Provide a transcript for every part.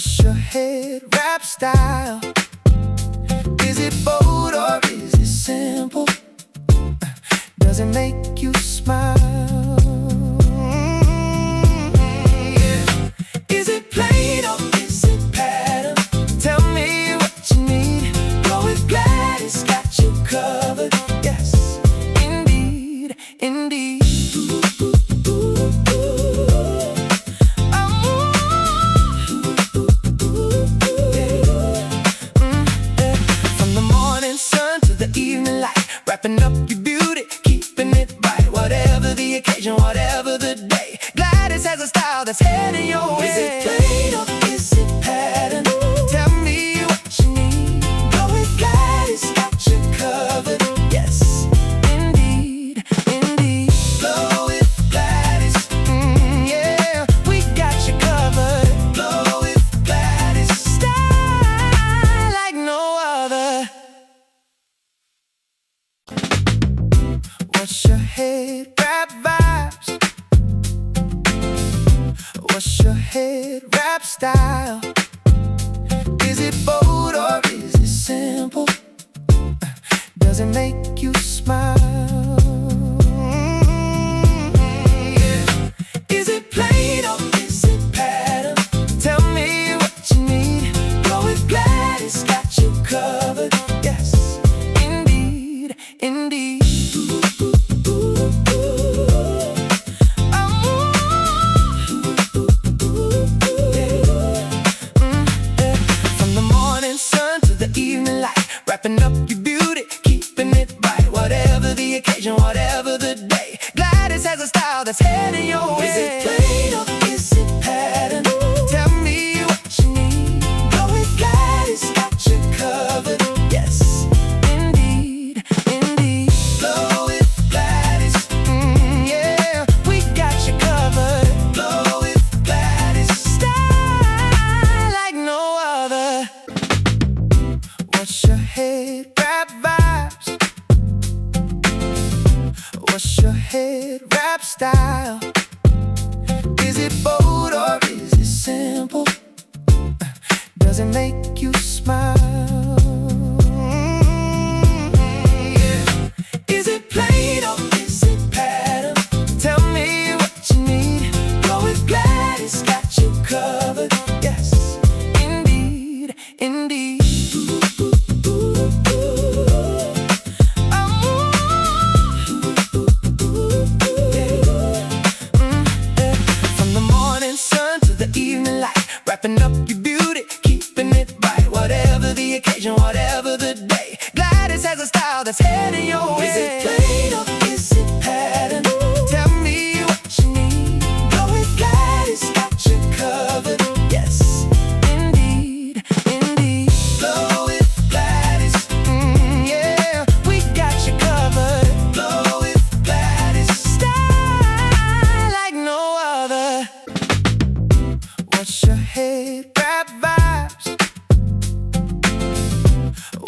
What's your head wrap style? Is it bold or is it simple? Does it make you smile? Yeah. Is it plain or is it pattern? Tell me what you need. Go with Gladys, got you covered. Yes, indeed, indeed. Wrapping up your beauty, keeping it right. Whatever the occasion, whatever the day, Gladys has a style that's heading your way. Is it plain or is it pattern? Tell me what you need. Go with Gladys, got you covered. Yes, indeed, indeed. Flow with Gladys, yeah, we got you covered. Flow with Gladys, style like no other. What's your head wrap vibes? What's your head wrap style? Is it bold or is it simple? Does it make you smile? Yeah. Is it plain or is it pattern? Tell me what you need. Go with Gladys, got you covered. Yes, indeed, indeed. Wrapping up your beauty, keeping it right. Whatever the occasion, whatever the day, Gladys has a style that's heading your way. Is it plain or is it pattern? Tell me what you need. Go with Gladys, got you covered. Yes, indeed, indeed. Flow with Gladys, yeah, we got you covered. Flow with Gladys, style like no other. What's your head wrap vibes? What's your head wrap style? Is it bold or is it simple? Does it make you smile? Yeah. Is it plain or is it pattern? Tell me what you need. Go with Gladys, got you covered. Yes, indeed, indeed. Wrapping up your beauty, keeping it right. Whatever the occasion, whatever the day, Gladys has a style that's heading your way. Is it plain or is it pattern? Tell me what you need. Go with Gladys, got you covered. Yes, indeed, indeed. Flow with Gladys, yeah, we got you covered. Flow with Gladys, style like no other. What's your head wrap vibes?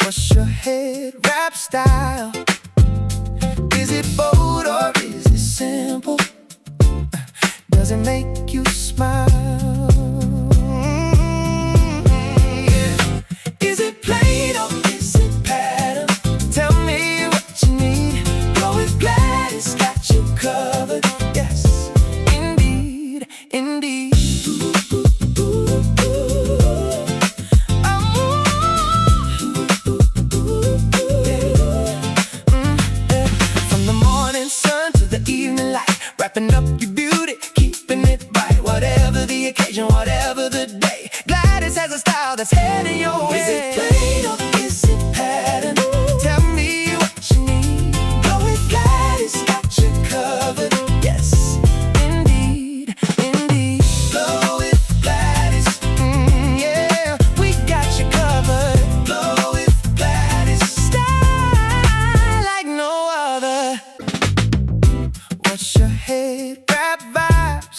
What's your head wrap style? Is it bold or is it simple? Does it make you smile? Yeah. Is it plain or is it pattern? Tell me what you need. Go with Gladys, got you covered. Yes, indeed, indeed. Wrapping up your beauty, keeping it right. Whatever the occasion, whatever the day, Gladys has a style that's heading your way. Is it plain or is it pattern? Tell me what you need. Go with Gladys, got you covered. Yes, indeed, indeed. Flow with Gladys, yeah, we got you covered. Flow with Gladys, style like no other. What's your head wrap vibes?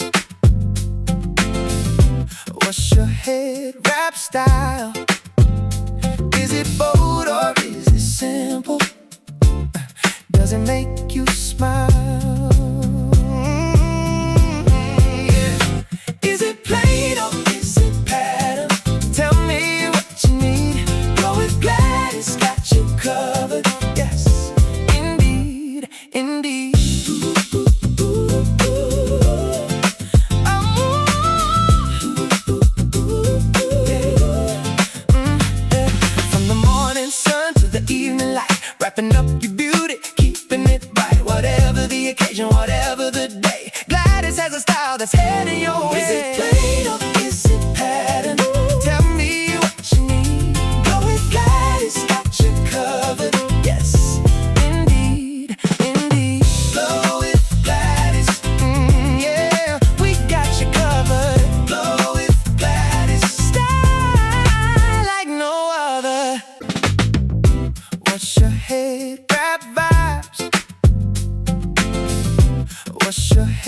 What's your head wrap style? Is it bold or is it simple? Does it make you smile? Yeah. Is it plain or is it pattern?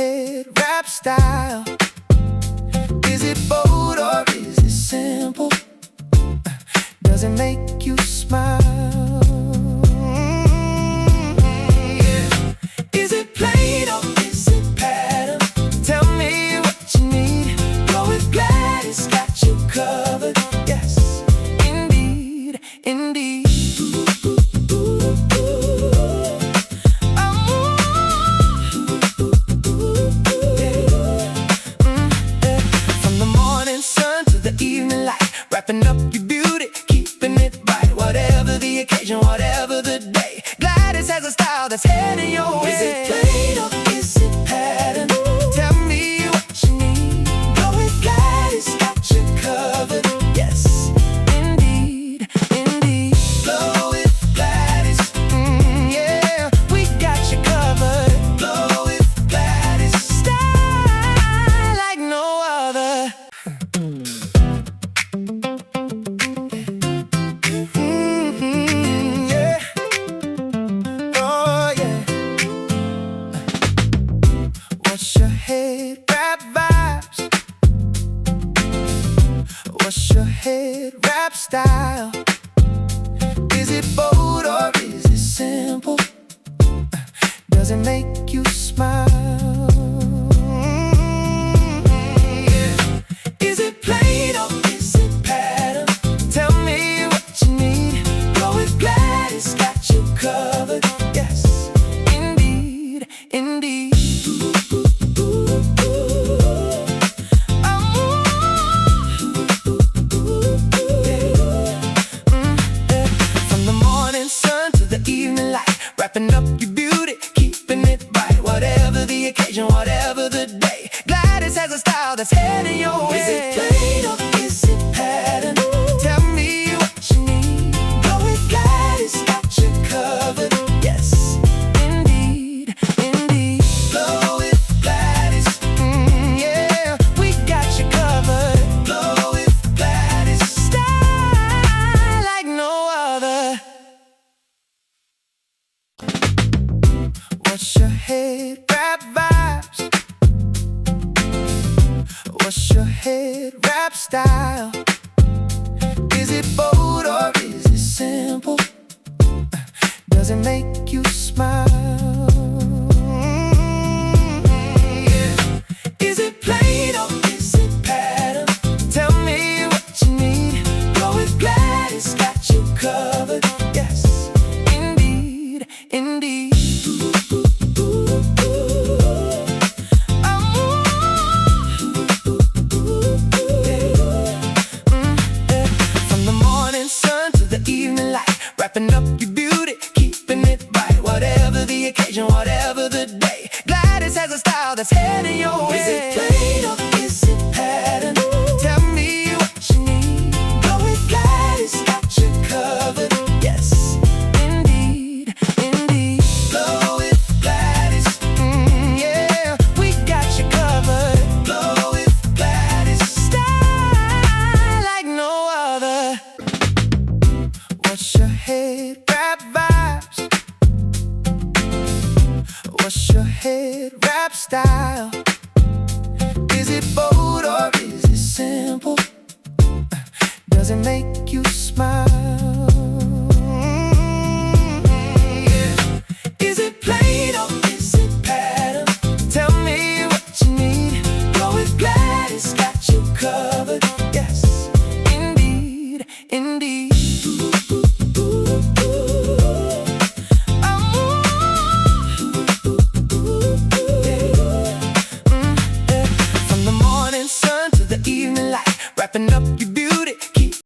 head wrap style? Is it bold or is it simple? Does it make you smile? Yeah. Is it plain or is it pattern? Tell me what you need. Go with Gladys, got you covered. Yes, indeed, indeed. Wrapping up your beauty, keeping it bright. Whatever the occasion, whatever the day, Gladys has a style that's heading your way. Is it plain or is it pattern? Tell me what you need. Go with Gladys, got you covered. Yes, indeed, indeed. Go with Gladys, yeah, we got you covered. Go with Gladys, style like no other. What's your head wrap vibes? What's your head wrap style? Is it bold or is it simple? Does it make you smile? Yeah. Is it plain or is it pattern? Tell me what you need. Go with Gladys, got you covered. Yes, indeed, indeed. Wrapping up your beauty, keeping it bright. Whatever the occasion, whatever the day, Gladys has a style that's heading your way. Is it plain or is it pattern? Tell me what you need. Go with Gladys, got you covered. Yes, indeed, indeed. Go with Gladys, yeah, we got you covered. Go with Gladys, style like no other. What's your head wrap vibes? What's your head wrap style? Is it bold or is it simple? Does it make you smile? Yeah. Is it plain or is it pattern? Tell me what you need. Go with Gladys, got you covered. Yes, indeed, indeed. Wrapping up your beauty, keeping it bright. Whatever the occasion, whatever the day, Gladys has a style that's heading your way. Is it plain or is it pattern? Tell me what you need. Go with Gladys, got you covered. Yes, indeed, indeed. Go with Gladys, yeah, we got you covered. Go with Gladys, style like no other. What's your head wrap vibes? What's your head wrap style? Is it bold or is it simple? Does it make you smile?